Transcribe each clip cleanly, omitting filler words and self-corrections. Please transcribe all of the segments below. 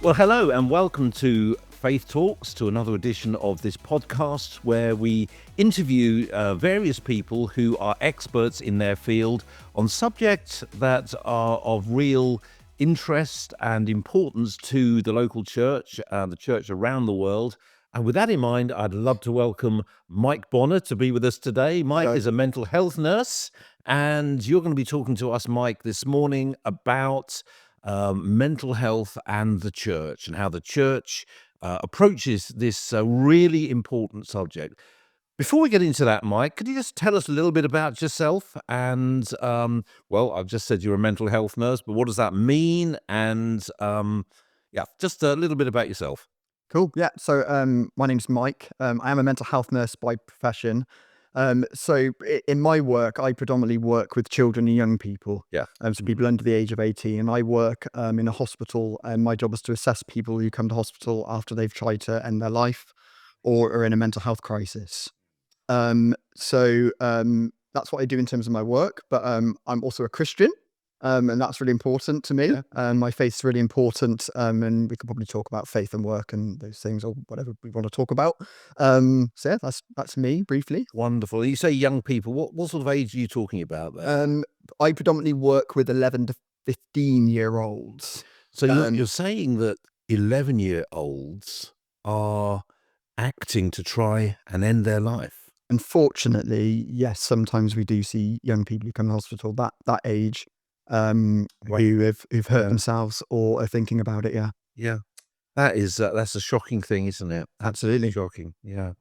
Well, hello and welcome to Faith Talks, to another edition of this podcast where we interview various people who are experts in their field on subjects that are of real interest and importance to the local church, the church around the world. And with that in mind, I'd love to welcome Mike Bonner to be with us today. Mike is a mental health nurse, and you're going to be talking to us, Mike, this morning about mental health and the church, and how the church approaches this really important subject. Before we get into that, Mike, could you just tell us a little bit about yourself? And, well, I've just said you're a mental health nurse, but what does that mean? And, yeah, just a little bit about yourself. Cool. Yeah. So my name's Mike. I am a mental health nurse by profession. In my work, I predominantly work with children and young people. Yeah. So people under the age of 18. And I work in a hospital, and my job is to assess people who come to hospital after they've tried to end their life or are in a mental health crisis. That's what I do in terms of my work. But I'm also a Christian. And that's really important to me. Yeah. My faith's really important, and we could probably talk about faith and work and those things, or whatever we want to talk about. That's me briefly. Wonderful. You say young people. What sort of age are you talking about there? I predominantly work with 11 to 15-year-olds. So you're saying that 11-year-olds are acting to try and end their life? Unfortunately, yes, sometimes we do see young people who come to hospital that age, who've hurt themselves or are thinking about it. Yeah, that's a shocking thing, isn't it? Absolutely Shocking. Yeah.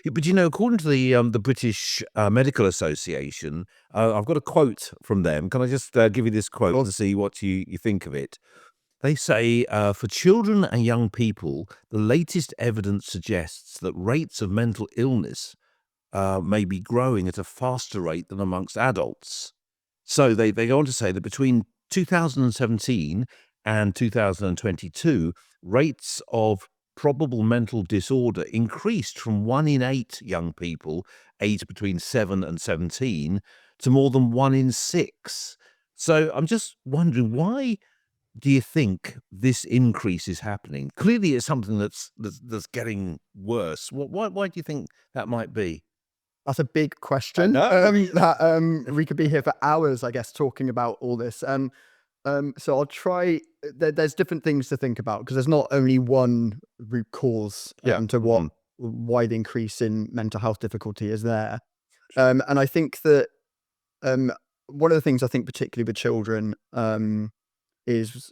But according to the British Medical Association, I've got a quote from them. Can I just give you this quote to see what you think of it? They say, for children and young people, the latest evidence suggests that rates of mental illness may be growing at a faster rate than amongst adults. So they go on to say that between 2017 and 2022, rates of probable mental disorder increased from 1 in 8 young people aged between 7 and 17 to more than 1 in 6. So I'm just wondering, why do you think this increase is happening? Clearly, it's something that's getting worse. Why do you think that might be? That's a big question. We could be here for hours, I guess, talking about all this. So I'll try. There's different things to think about, because there's not only one root cause to why the increase in mental health difficulty is there. And I think that one of the things I think particularly with children is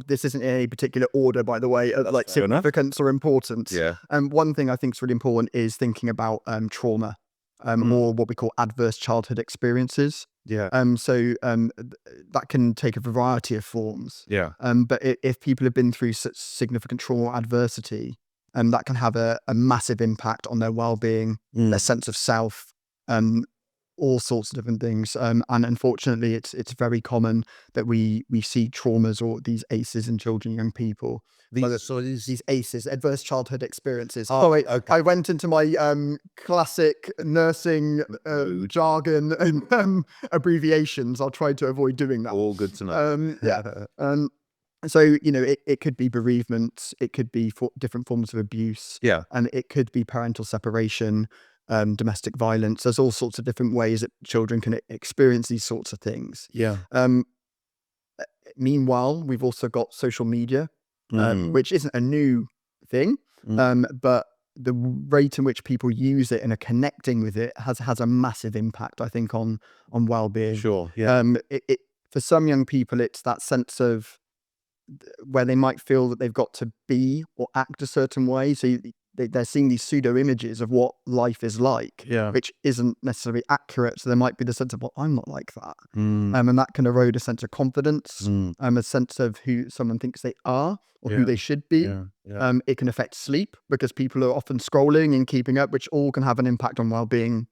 this isn't in any particular order, by the way, like significance or importance. Yeah. One thing I think is really important is thinking about trauma, or what we call adverse childhood experiences. Yeah. That can take a variety of forms. Yeah. But if people have been through such significant trauma or adversity, that can have a massive impact on their well-being, their sense of self, all sorts of different things. And unfortunately, it's very common that we see traumas or these ACEs in children and young people. These ACEs, adverse childhood experiences. Okay. I went into my classic nursing jargon and abbreviations. I'll try to avoid doing that. All good to know. So, it could be bereavement, it could be different forms of abuse, and it could be parental separation, domestic violence. There's all sorts of different ways that children can experience these sorts of things. Yeah. Meanwhile, we've also got social media, which isn't a new thing, but the rate in which people use it and are connecting with it has a massive impact, I think, on well-being. Sure. Yeah. For some young people, it's that sense of where they might feel that they've got to be or act a certain way. So they're seeing these pseudo images of what life is like, which isn't necessarily accurate. So there might be the sense of, well, I'm not like that. And that can erode a sense of confidence, a sense of who someone thinks they are or who they should be. It can affect sleep, because people are often scrolling and keeping up, which all can have an impact on well-being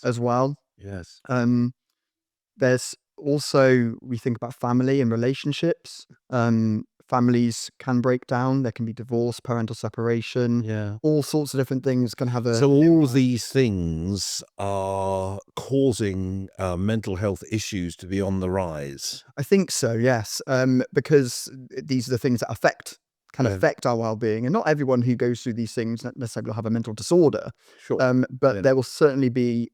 as well. Yes. There's also, we think about family and relationships. Families can break down. There can be divorce, parental separation, all sorts of different things can have So all these things are causing mental health issues to be on the rise. I think so, yes. Because these are the things that affect can affect our well-being. And not everyone who goes through these things necessarily will have a mental disorder, Sure. but there will certainly be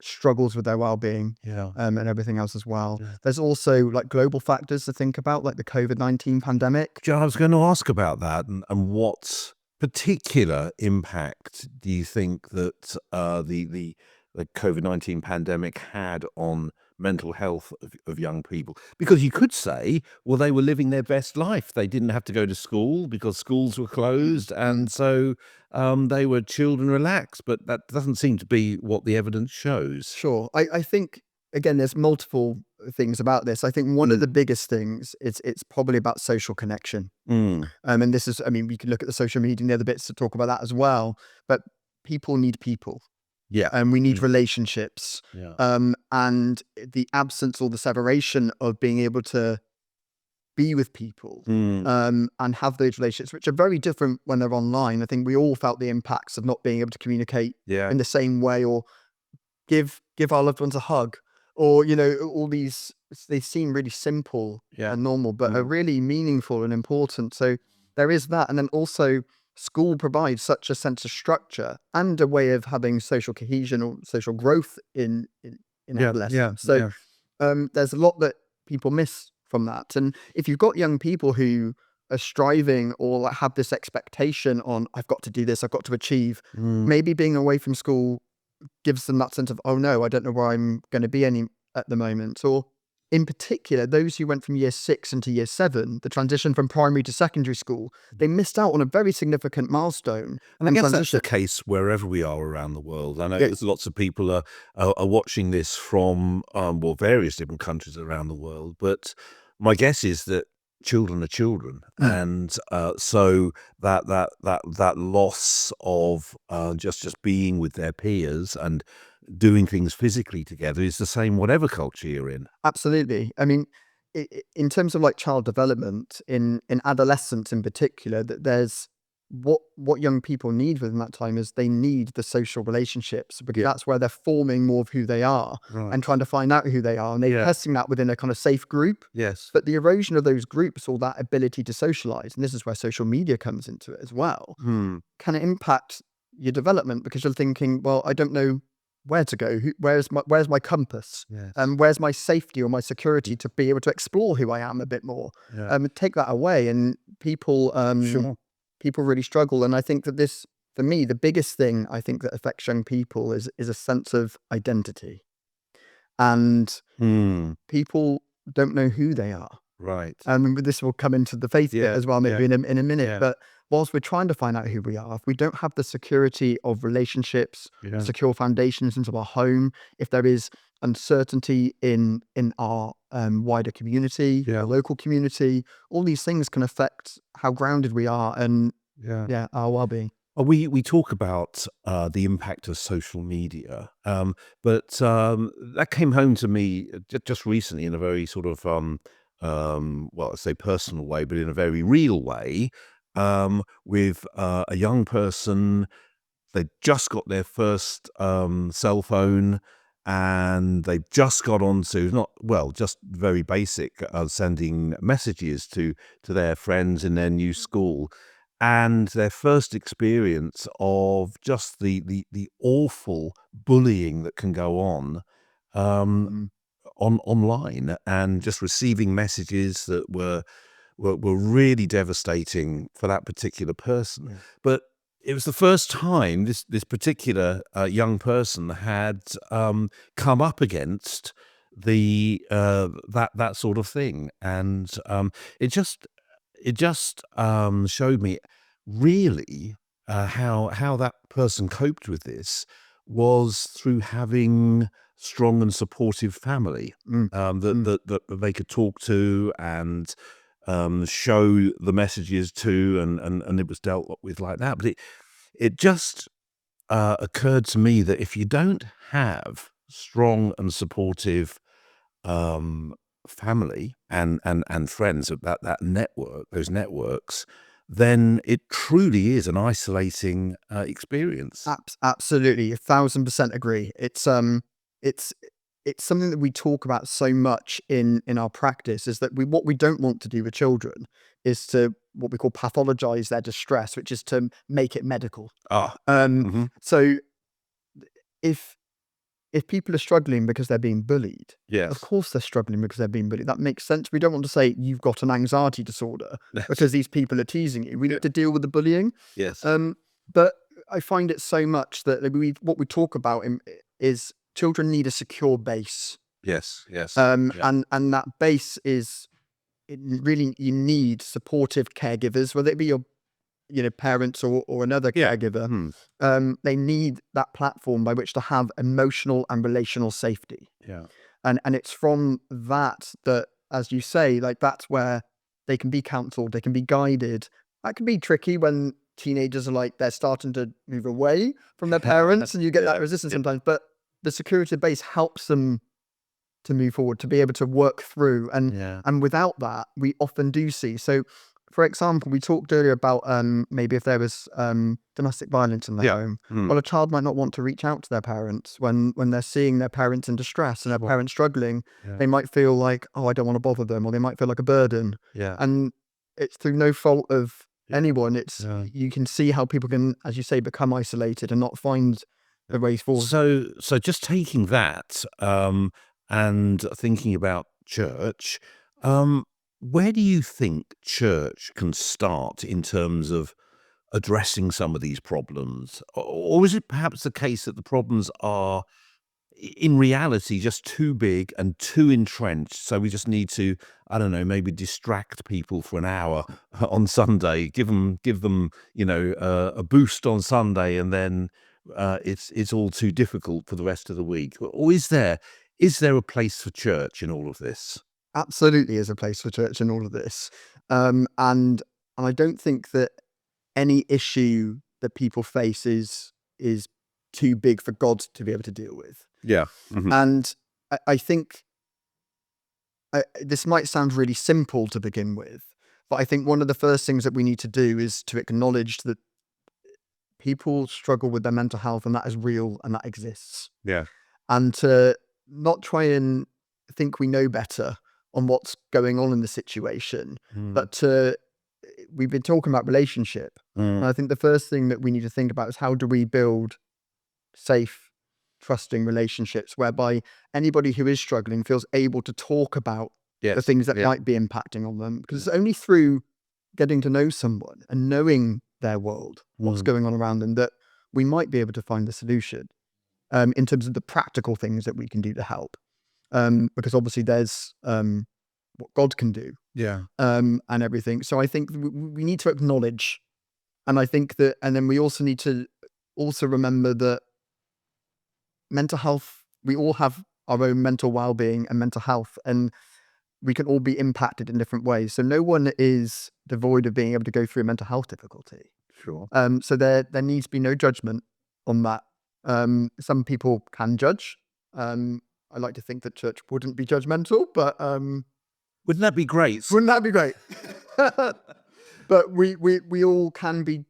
struggles with their well-being, Yeah. and everything else as well. Yeah. There's also like global factors to think about, like the COVID-19 pandemic. Joe, I was going to ask about that, and what particular impact do you think that the COVID-19 pandemic had on mental health of young people? Because you could say, well, they were living their best life. They didn't have to go to school because schools were closed, and so they were chilled and relaxed. But that doesn't seem to be what the evidence shows. Sure. I think again, there's multiple things about this. I think one of the biggest things is it's probably about social connection. Mm. And this is, I mean, we can look at the social media and the other bits to talk about that as well. But people need people, Yeah. and we need relationships. Yeah. And the absence or the separation of being able to be with people, and have those relationships, which are very different when they're online. I think we all felt the impacts of not being able to communicate Yeah. in the same way, or give our loved ones a hug, or all these, they seem really simple Yeah. and normal, but are really meaningful and important. So there is that. And then also school provides such a sense of structure and a way of having social cohesion or social growth in Yeah. adolescence. Yeah. So there's a lot that people miss from that. And if you've got young people who are striving or like have this expectation on, I've got to do this, I've got to achieve, maybe being away from school gives them that sense of, oh no, I don't know where I'm going to be any at the moment. Or in particular, those who went from year 6 into year 7, the transition from primary to secondary school, they missed out on a very significant milestone And I and guess that's transition. the case wherever we are around the world. I know Yeah. there's lots of people are watching this from well, various different countries around the world, but my guess is that children are children, and so that loss of just being with their peers and doing things physically together is the same whatever culture you're in. Absolutely. I mean, in terms of like child development in adolescence in particular, that there's what young people need within that time is they need the social relationships, because Yeah. that's where they're forming more of who they are Right. and trying to find out who they are, and they're Yeah. testing that within a kind of safe group. Yes. But the erosion of those groups, or that ability to socialize, and this is where social media comes into it as well, can impact your development, because you're thinking, well, I don't know where to go. Where's my compass? Yes. Where's my safety or my security to be able to explore who I am a bit more? Yeah. Take that away, and people Sure. people really struggle. And I think that this, for me, the biggest thing I think that affects young people is a sense of identity, and people don't know who they are. Right. And this will come into the faith bit as well, maybe Yeah. in a minute. Yeah. But whilst we're trying to find out who we are, if we don't have the security of relationships, Yeah. secure foundations into our home, if there is uncertainty in our wider community, Yeah. our local community, all these things can affect how grounded we are and Yeah. our well-being. We talk about the impact of social media, but that came home to me just recently in a very sort of well, I say personal way, but in a very real way, with a young person. They just got their first cell phone, and they've just got onto, not well, just very basic, sending messages to their friends in their new school, and their first experience of just the awful bullying that can go Mm. on online, and just receiving messages that were really devastating for that particular person. Yeah. But it was the first time this particular young person had come up against that sort of thing, and it just showed me really how that person coped with this was through having strong and supportive family, Mm. that they could talk to and show the messages to, and it was dealt with like that. But it just occurred to me that if you don't have strong and supportive um, family and friends, of that network, those networks, then it truly is an isolating experience. Absolutely, 1,000% agree. It's something that we talk about so much in our practice, is that what we don't want to do with children is to what we call pathologize their distress, which is to make it medical. Ah. So if people are struggling because they're being bullied, of Yes. course they're struggling because they're being bullied. That makes sense. We don't want to say you've got an anxiety disorder because these people are teasing you. We need to deal with the bullying. Yes. But I find it so much that what we talk about is children need a secure base. Yes. Yes. And that base is really, you need supportive caregivers, whether it be your parents or another caregiver. They need that platform by which to have emotional and relational safety. Yeah. And it's from that, as you say, like that's where they can be counseled, they can be guided. That can be tricky when teenagers are like, they're starting to move away from their parents and you get that resistance sometimes, but the security base helps them to move forward, to be able to work through. And without that, we often do see. So, for example, we talked earlier about maybe if there was domestic violence in the home. Well, a child might not want to reach out to their parents when they're seeing their parents in distress and their parents struggling. They might feel like, oh, I don't want to bother them, or they might feel like a burden. And it's through no fault of anyone. It's you can see how people can, as you say, become isolated and not find a way forward. So just taking that and thinking about church, where do you think church can start in terms of addressing some of these problems? Or is it perhaps the case that the problems are in reality just too big and too entrenched, so we just need to, I don't know, maybe distract people for an hour on Sunday, give them a boost on Sunday, and then it's all too difficult for the rest of the week? Or is there a place for church in all of this? Absolutely is a place for church in all of this. And I don't think that any issue that people face is too big for God to be able to deal with. Yeah. And I think this might sound really simple to begin with, but I think one of the first things that we need to do is to acknowledge that people struggle with their mental health, and that is real and that exists. Yeah. And to not try and think we know better on what's going on in the situation, but we've been talking about relationship. And I think the first thing that we need to think about is how do we build safe, trusting relationships whereby anybody who is struggling feels able to talk about the things that might be impacting on them. Because it's only through getting to know someone and knowing their world, what's going on around them, that we might be able to find the solution in terms of the practical things that we can do to help. Because obviously there's what God can do and everything. So I think we need to acknowledge, and I think that, and then we also need to also remember that mental health, we all have our own mental well-being and mental health, and we can all be impacted in different ways. So no one is devoid of being able to go through a mental health difficulty. Sure. So there needs to be no judgment on that. Some people can judge. I like to think that church wouldn't be judgmental, but Wouldn't that be great? wouldn't that be great? But we all can be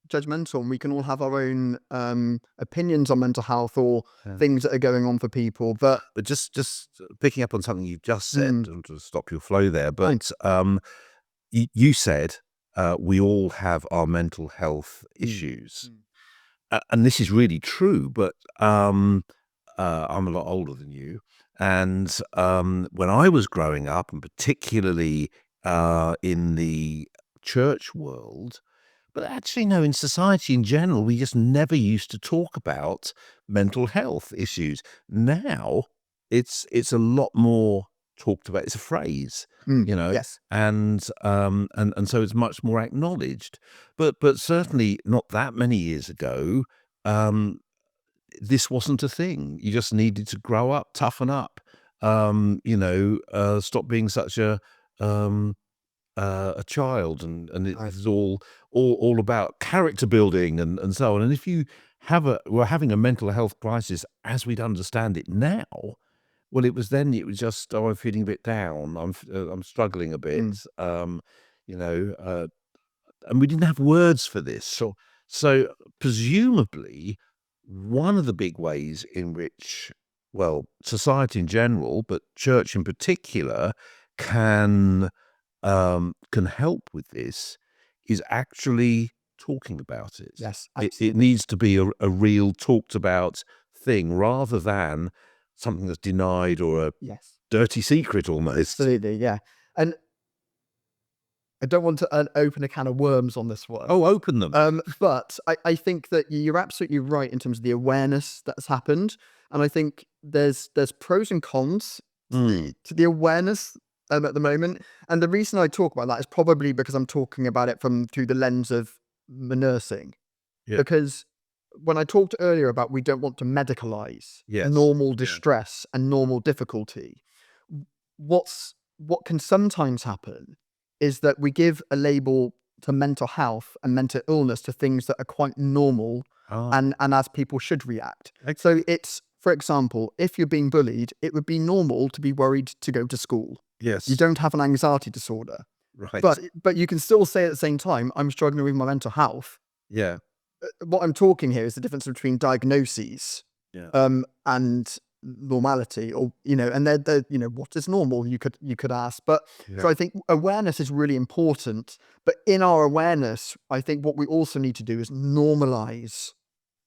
judgmental, and we can all have our own opinions on mental health or things that are going on for people. But just picking up on something you just said, and to stop your flow there, but you said we all have our mental health issues. And this is really true, but I'm a lot older than you. And when I was growing up, and particularly in the church world, but actually, no, in society in general, we just never used to talk about mental health issues. Now, it's a lot more talked about. It's a phrase, yes. and so it's much more acknowledged. But certainly not that many years ago, this wasn't a thing. You just needed to grow up, toughen up, stop being such a child, and it's all about character building and so on. And if you were having a mental health crisis as we'd understand it now, well, it was just, oh, I'm feeling a bit down, I'm struggling a bit, and we didn't have words for this. So presumably, one of the big ways in which, well, society in general, but church in particular, can can help with this is actually talking about it. Yes, It absolutely. needs to be a real talked about thing rather than something that's denied or a Yes, dirty secret almost. absolutely. Yeah. And I don't want to open a can of worms on this one. Oh, open them. But I think that you're absolutely right in terms of the awareness that's happened. And I think there's pros and cons to the awareness at the moment. And the reason I talk about that is probably because I'm talking about it through the lens of nursing. Yeah. Because when I talked earlier about we don't want to medicalize Yes. normal distress and normal difficulty, what can sometimes happen is that we give a label to mental health and mental illness to things that are quite normal Ah, and as people should react. okay. So it's, for example, if you're being bullied, it would be normal to be worried to go to school. You Yes. don't have an anxiety disorder. Right. But you can still say at the same time, I'm struggling with my mental health. Yeah. What I'm talking here is the difference between diagnoses Yeah. and normality, or and they're what is normal, you could ask. But so Yeah. I think awareness is really important, but in our awareness I think what we also need to do is normalize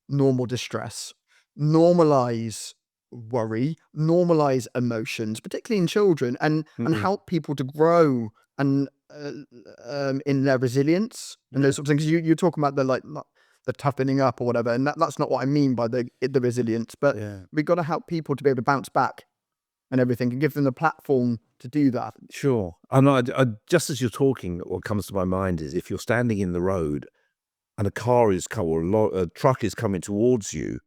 normal distress, normalize worry, normalize emotions, particularly in children, and Mm-mm. help people to grow and in their resilience and Yeah. those sorts of things. You're talking about the the toughening up or whatever, and that's not what I mean by the resilience. But Yeah. we've got to help people to be able to bounce back and everything, and give them the platform to do that. Sure. And just as you're talking, what comes to my mind is if you're standing in the road and a car is coming or a truck is coming towards you,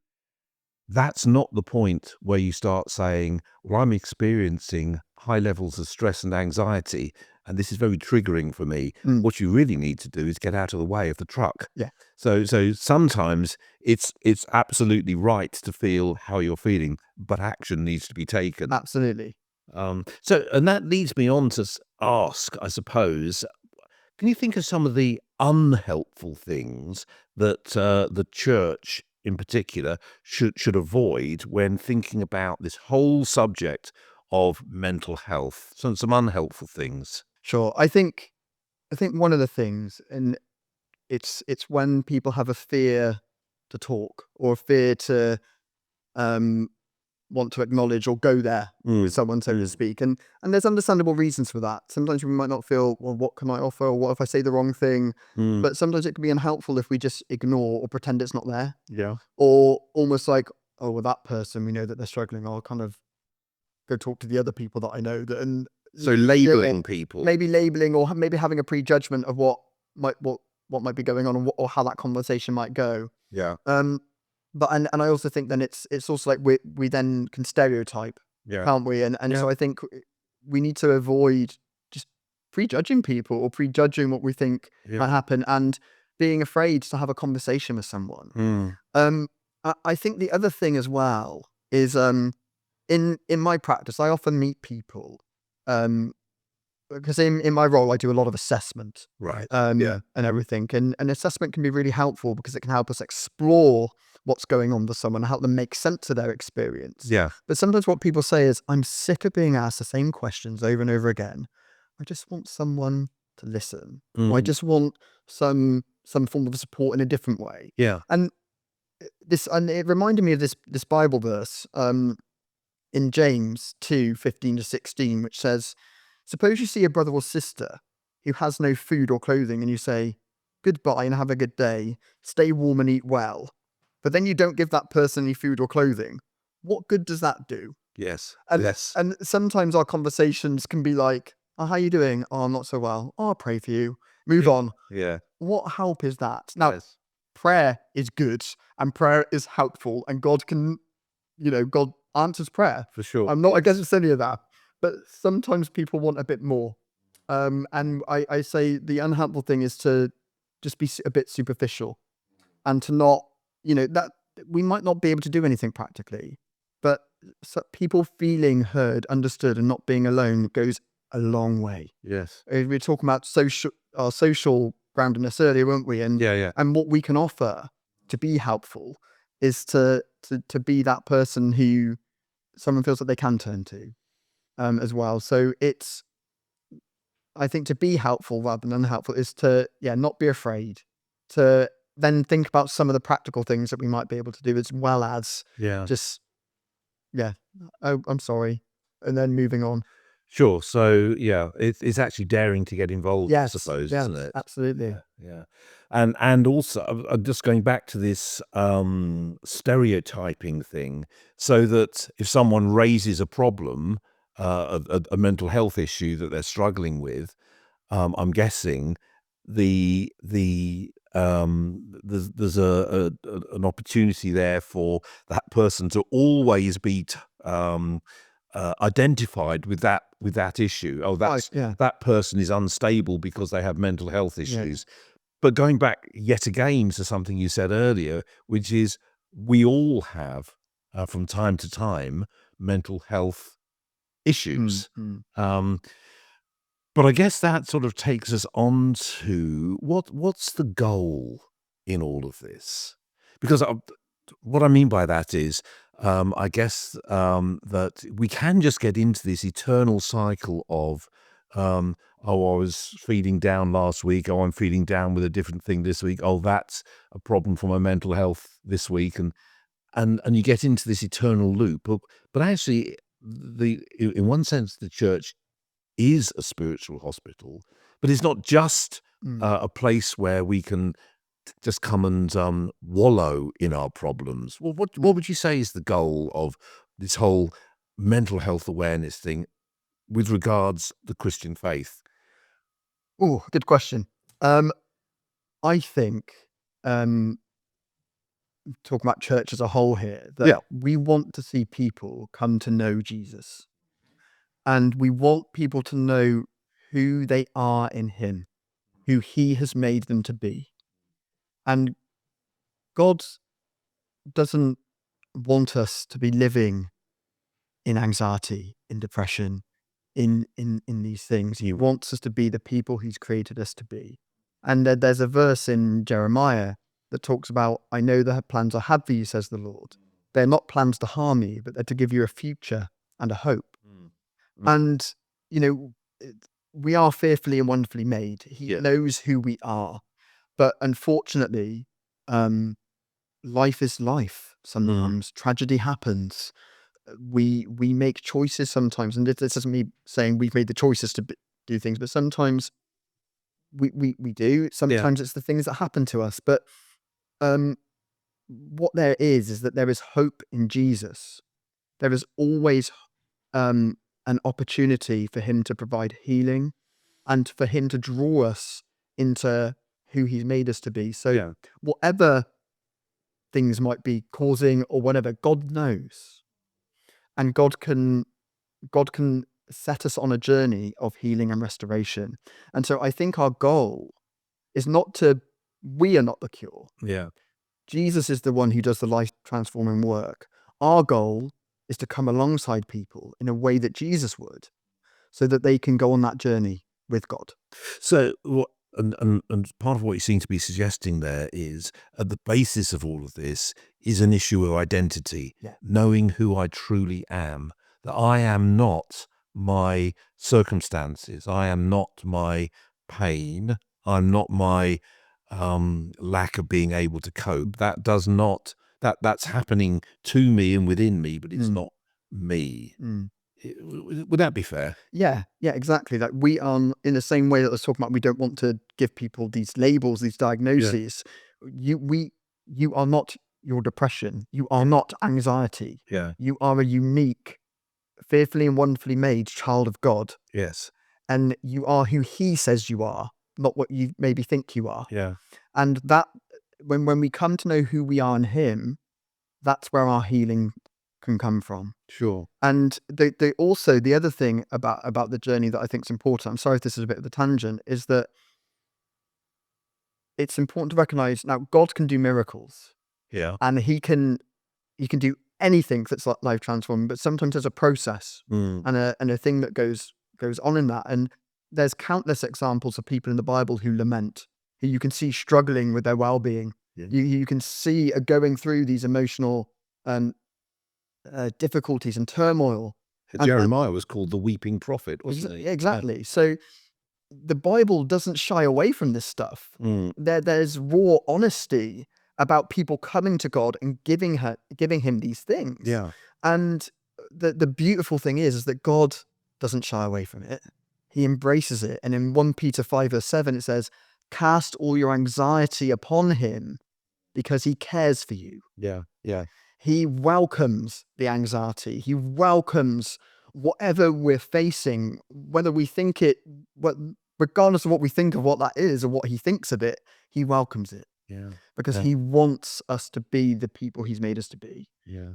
that's not the point where you start saying, "Well, I'm experiencing high levels of stress and anxiety, and this is very triggering for me." Mm, What you really need to do is get out of the way of the truck. yeah, So sometimes it's absolutely right to feel how you're feeling, but action needs to be taken. absolutely. And that leads me on to ask, I suppose, can you think of some of the unhelpful things that the church, in particular, should avoid when thinking about this whole subject of mental health? Some unhelpful things. Sure. I think one of the things, and it's when people have a fear to talk or a fear to um, want to acknowledge or go there with Mm, someone, so to mm, speak. And there's understandable reasons for that. Sometimes we might not feel, well, what can I offer? Or what if I say the wrong thing? mm, But sometimes it can be unhelpful if we just ignore or pretend it's not there. yeah. Or almost like, oh, well, that person, we know that they're struggling. I'll kind of go talk to the other people that I know that, and So or labeling people. maybe labeling or maybe having a prejudgment of might what might be going on, or how that conversation might go. Yeah, Um, but and I also think then it's also like we then can stereotype, yeah, can't we? And yeah, so I think we need to avoid just prejudging people or prejudging what we think yeah. might happen, and being afraid to have a conversation with someone. Mm, Um, I think the other thing as well is in my practice, I often meet people um, because in my role, I do a lot of assessment right. Yeah. and everything. And assessment can be really helpful because it can help us explore what's going on with someone, help them make sense of their experience. Yeah. But sometimes what people say is, I'm sick of being asked the same questions over and over again. I just want someone to listen, or I Mm, just want some form of support in a different way. yeah. And and it reminded me of this Bible verse. In James 2:15 to 16, which says, suppose you see a brother or sister who has no food or clothing, and you say, goodbye and have a good day, stay warm and eat well. But then you don't give that person any food or clothing. What good does that do? Yes. And Yes. and sometimes our conversations can be like, oh, how you doing? Oh, I'm not so well. Oh, I'll pray for you. Move Yeah. on. Yeah. What help is that? Now, Yes. prayer is good and prayer is helpful, and God answers prayer. For sure. I'm not against any of that, but sometimes people want a bit more. And I say the unhelpful thing is to just be a bit superficial, and to not, that we might not be able to do anything practically, but people feeling heard, understood, and not being alone goes a long way. Yes. We were talking about our social groundedness earlier, weren't we? And Yeah. Yeah. and what we can offer to be helpful is to be that person who someone feels that they can turn to, as well. So I think to be helpful rather than unhelpful is to, not be afraid, to then think about some of the practical things that we might be able to do, as well as Yeah. just, yeah, oh, I'm sorry, and then moving on. Sure. So yeah, it's actually daring to get involved, I Yes, suppose, isn't yes, it? absolutely. Yeah, yeah. And also, just going back to this stereotyping thing, so that if someone raises a problem, a mental health issue that they're struggling with, I'm guessing there's an opportunity there for that person to always be identified with that issue. Oh, Right, that's yeah, that person is unstable because they have mental health yeah. issues. But going back yet again to something you said earlier, which is we all have from time to time mental health Mm, issues. mm, Um, but I guess that sort of takes us on to what's the goal in all of this? Because what I mean by that is, I guess that we can just get into this eternal cycle of, oh, I was feeling down last week. Oh, I'm feeling down with a different thing this week. Oh, that's a problem for my mental health this week, and you get into this eternal loop. But actually, in one sense, the church is a spiritual hospital, but it's not just mm. a place where we can just come and wallow in our problems. Well, what would you say is the goal of this whole mental health awareness thing with regards the Christian faith? Oh, good question. Um, I think, um, talking about church as a whole here, that Yeah. we want to see people come to know Jesus, and we want people to know who they are in Him, who He has made them to be. And God doesn't want us to be living in anxiety, in depression, in these things. He wants us to be the people He's created us to be. And there's a verse in Jeremiah that talks about, I know the plans I have for you, says the Lord. They're not plans to harm you, but they're to give you a future and a hope. Mm. And, you know, we are fearfully and wonderfully made. He Yeah. knows who we are. But unfortunately, um, life is life. Mm. Sometimes tragedy happens. We make choices sometimes, and this isn't me saying we've made the choices to do things, but sometimes we do. Yeah. Sometimes it's the things that happen to us. But um, what there is that there is hope in Jesus. There is always an opportunity for Him to provide healing and for Him to draw us into who He's made us to be. So Yeah. whatever things might be causing or whatever, God knows, and God can set us on a journey of healing and restoration. And so I think our goal is not to, we are not the cure. Yeah. Jesus is the one who does the life transforming work. Our goal is to come alongside people in a way that Jesus would, so that they can go on that journey with God. So, and part of what you seem to be suggesting there is at the basis of all of this is an issue of identity, Yeah. knowing who I truly am, that I am not my circumstances, I am not my pain, I'm not my lack of being able to cope. That does not that's happening to me and within me, but it's Mm, not me. mm. Would that be fair? Yeah, yeah, exactly. Like we are in the same way that I was talking about, we don't want to give people these labels, these Yeah. diagnoses. You are not your depression. You are not anxiety. Yeah. You are a unique, fearfully and wonderfully made child of God. Yes. And you are who He says you are, not what you maybe think you are. Yeah. And that when we come to know who we are in Him, that's where our healing can come from. Sure. And they also, the other thing about the journey that I think is important, I'm sorry if this is a bit of a tangent, is that it's important to recognize now God can do miracles, Yeah. and he can do anything that's like life transforming, but sometimes there's a process Mm. and a thing that goes on in that. And there's countless examples of people in the Bible who lament, who you can see struggling with their well-being. Yeah. You can see going through these emotional um, difficulties and turmoil. And Jeremiah was called the weeping prophet, wasn't he? Yeah. exactly. So the Bible doesn't shy away from this stuff. Mm. There's raw honesty about people coming to God and giving him these things. Yeah. And the beautiful thing is that God doesn't shy away from it. He embraces it. And in 1 Peter 5:7, it says, cast all your anxiety upon him because he cares for you. Yeah. Yeah. He welcomes the anxiety. He welcomes whatever we're facing, whether we think it, regardless of what we think of what that is or what he thinks of it, he welcomes it Yeah. because Yeah. he wants us to be the people he's made us to be. Yeah.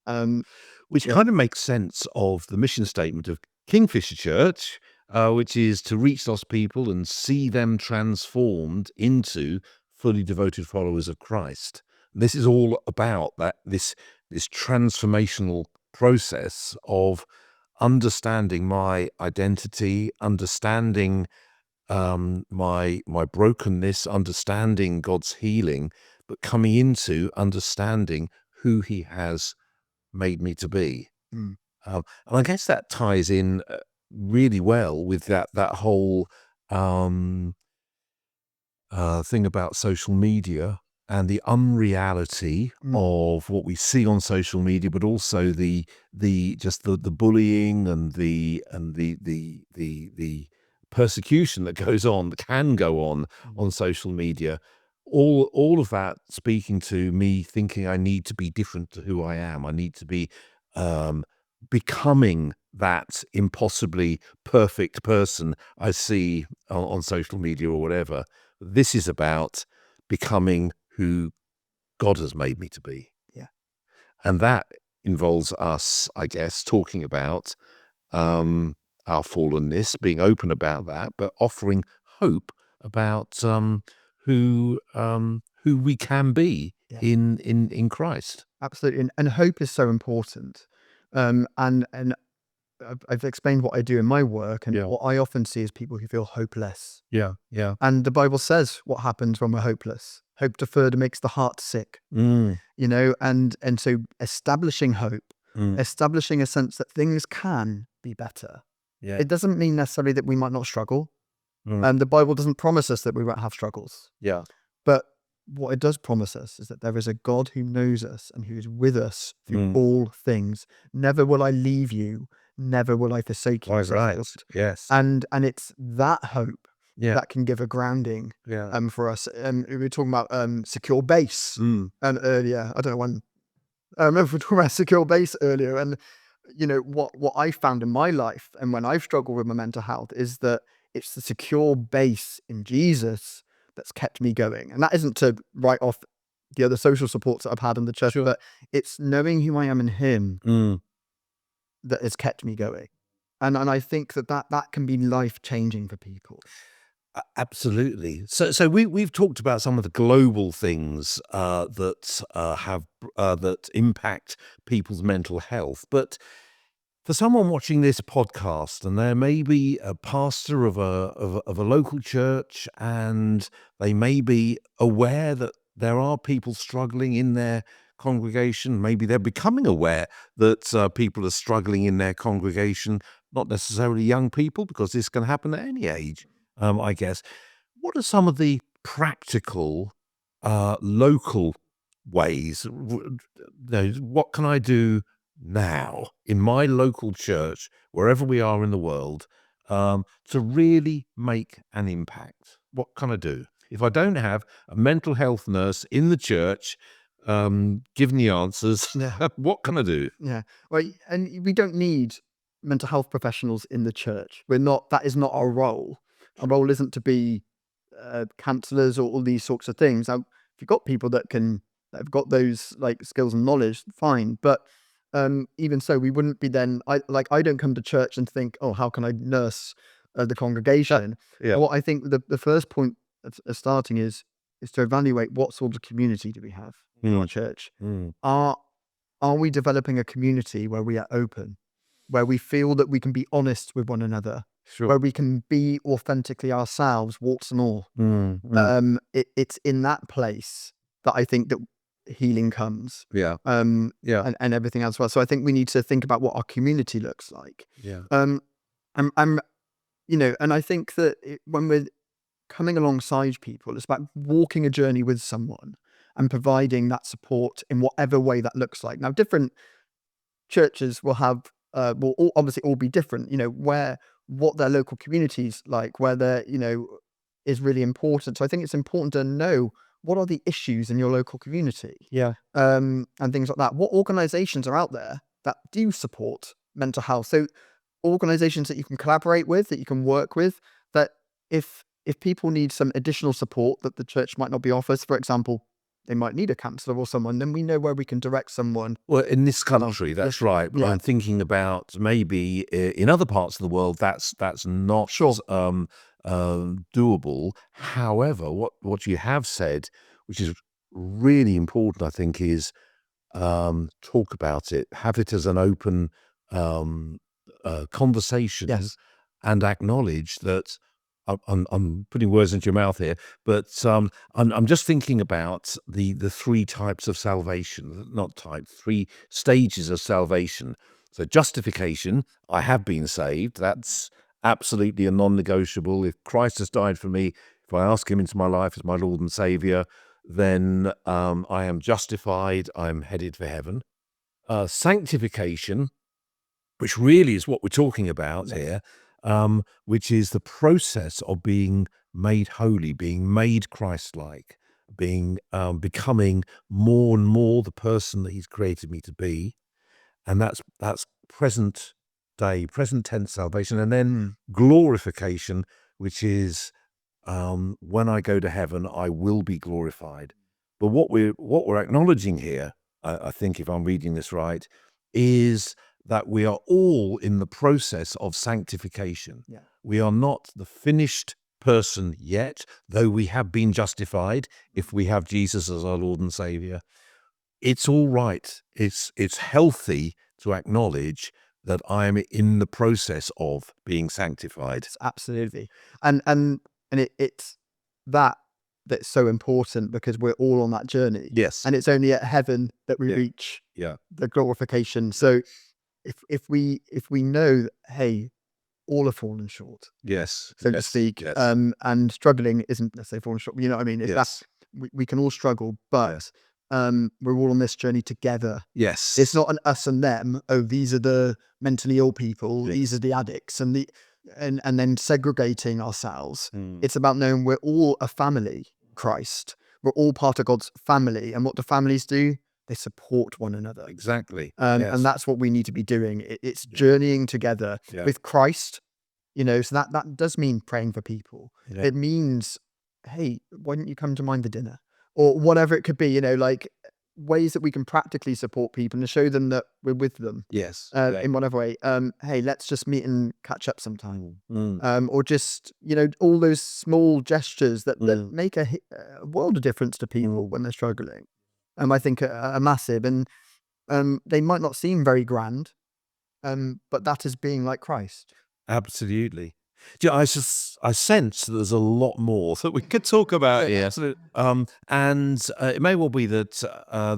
Um, Which Yeah. kind of makes sense of the mission statement of Kingfisher Church, which is to reach lost people and see them transformed into fully devoted followers of Christ. This is all about this transformational process of understanding my identity, understanding my brokenness, understanding God's healing, but coming into understanding who He has made me to be. mm, And I guess that ties in really well with that whole thing about social media and the unreality mm, of what we see on social media, but also the bullying and the persecution that goes on, that can go on social media. All of that speaking to me, thinking I need to be different to who I am. I need to be becoming that impossibly perfect person I see on social media or whatever. This is about becoming who God has made me to be. Yeah. And that involves us, I guess, talking about our fallenness, being open about that, but offering hope about who we can be Yeah. in Christ. Absolutely. And hope is so important. And I've explained what I do in my work, and Yeah. what I often see is people who feel hopeless. Yeah, yeah. And the Bible says what happens when we're hopeless. Hope deferred makes the heart sick, Mm, and so establishing hope, mm, establishing a sense that things can be better. yeah. It doesn't mean necessarily that we might not struggle. Mm, And the Bible doesn't promise us that we won't have struggles. yeah. But what it does promise us is that there is a God who knows us and who is with us through Mm. all things. Never will I leave you, never will I forsake you. Quite says right. God. Yes. And it's that hope Yeah. that can give a grounding Yeah. for us. We were talking about secure base Mm. earlier. I don't know when. I remember we were talking about secure base earlier, and what I found in my life and when I've struggled with my mental health is that it's the secure base in Jesus that's kept me going. And that isn't to write off the other social supports that I've had in the church, Sure. but it's knowing who I am in Him Mm. that has kept me going. And I think that can be life changing for people. Absolutely. So we've talked about some of the global things that impact people's mental health, but for someone watching this podcast, and they're maybe a pastor of a local church, and they may be aware that there are people struggling in their congregation. Maybe they're becoming aware that people are struggling in their congregation, not necessarily young people, because this can happen at any age, I guess. What are some of the practical, local ways? What can I do now in my local church, wherever we are in the world, to really make an impact? What can I do? If I don't have a mental health nurse in the church giving the answers, Yeah. what can I do? Yeah. Well, and we don't need mental health professionals in the church. That is not our role. Our role isn't to be counselors or all these sorts of things. Now, if you've got people that have got those like skills and knowledge, fine. But even so, we wouldn't be then. I don't come to church and think, oh, how can I nurse the congregation? Yeah. What I think the first point of starting is to evaluate what sort of community do we have in our church. Mm. Are we developing a community where we are open, where we feel that we can be honest with one another, Sure. where we can be authentically ourselves, warts and all? Mm. Mm. It's in that place that I think that healing comes. Yeah. Yeah. And everything else. Well, so I think we need to think about what our community looks like. Yeah. I'm And I think that when we're coming alongside people, it's about walking a journey with someone and providing that support in whatever way that looks like. Now, different churches will obviously all be different, where what their local communities like, where is really important. So I think it's important to know what are the issues in your local community, Yeah. and things like that. What organizations are out there that do support mental health? So organizations that you can collaborate with, that you can work with, that if people need some additional support that the church might not be offers, for example, they might need a counselor or someone, then we know where we can direct someone. Well, in this country, that's right. But Yeah. I'm thinking about maybe in other parts of the world, that's not Sure. doable. However, what you have said, which is really important, I think, is talk about it, have it as an open um, conversation, Yes. and acknowledge that I'm putting words into your mouth here, but I'm just thinking about the three types of salvation, not type, three stages of salvation. So justification, I have been saved. That's absolutely a non-negotiable. If Christ has died for me, if I ask him into my life as my Lord and Savior, then I am justified. I'm headed for heaven. Sanctification, which really is what we're talking about here, which is the process of being made holy, being made Christ-like, being becoming more and more the person that He's created me to be, and that's present day, present tense salvation, and then glorification, which is when I go to heaven, I will be glorified. But what we're acknowledging here, I think, if I'm reading this right, is that we are all in the process of sanctification. Yeah. We are not the finished person yet, though we have been justified if we have Jesus as our Lord and Savior. It's all right. It's healthy to acknowledge that I'm in the process of being sanctified. Absolutely. It's that's so important, because we're all on that journey. Yes. And it's only at heaven that we Yeah. reach Yeah. the glorification. So if we know that, hey, all have fallen short, Yes. so to Yes. speak, Yes. and struggling isn't necessarily falling short. You know what I mean? If Yes. we can all struggle, but Yes. we're all on this journey together. Yes. It's not an us and them. Oh, these are the mentally ill people. Yes. These are the addicts, and then segregating ourselves. Mm. It's about knowing we're all a family. Christ. We're all part of God's family, and what do families do? They support one another. Exactly. And Yes. that's what we need to be doing. It's journeying together Yeah. with Christ. So that does mean praying for people. Yeah. It means, hey, why don't you come to mine for dinner, or whatever it could be. Like ways that we can practically support people and show them that we're with them. Yes. In whatever way. Hey, let's just meet and catch up sometime. Mm. Or just, all those small gestures that Mm. make a world of difference to people when they're struggling. I think are massive, and they might not seem very grand, but that is being like Christ. Absolutely. Do you know, I sense that there's a lot more that we could talk about here. And it may well be that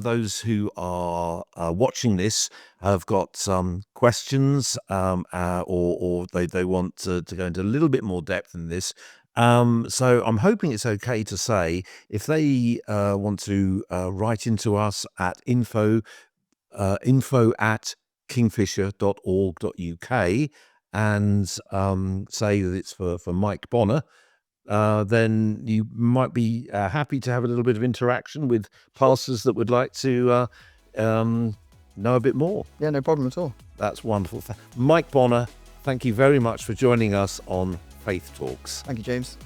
those who are watching this have got some questions, or they want to go into a little bit more depth in this. So I'm hoping it's okay to say, if they want to write into us at info at kingfisher.org.uk, and say that it's for Mike Bonner, then you might be happy to have a little bit of interaction with pastors that would like to know a bit more. Yeah, no problem at all. That's wonderful. Mike Bonner, thank you very much for joining us on Faith Talks. Thank you, James.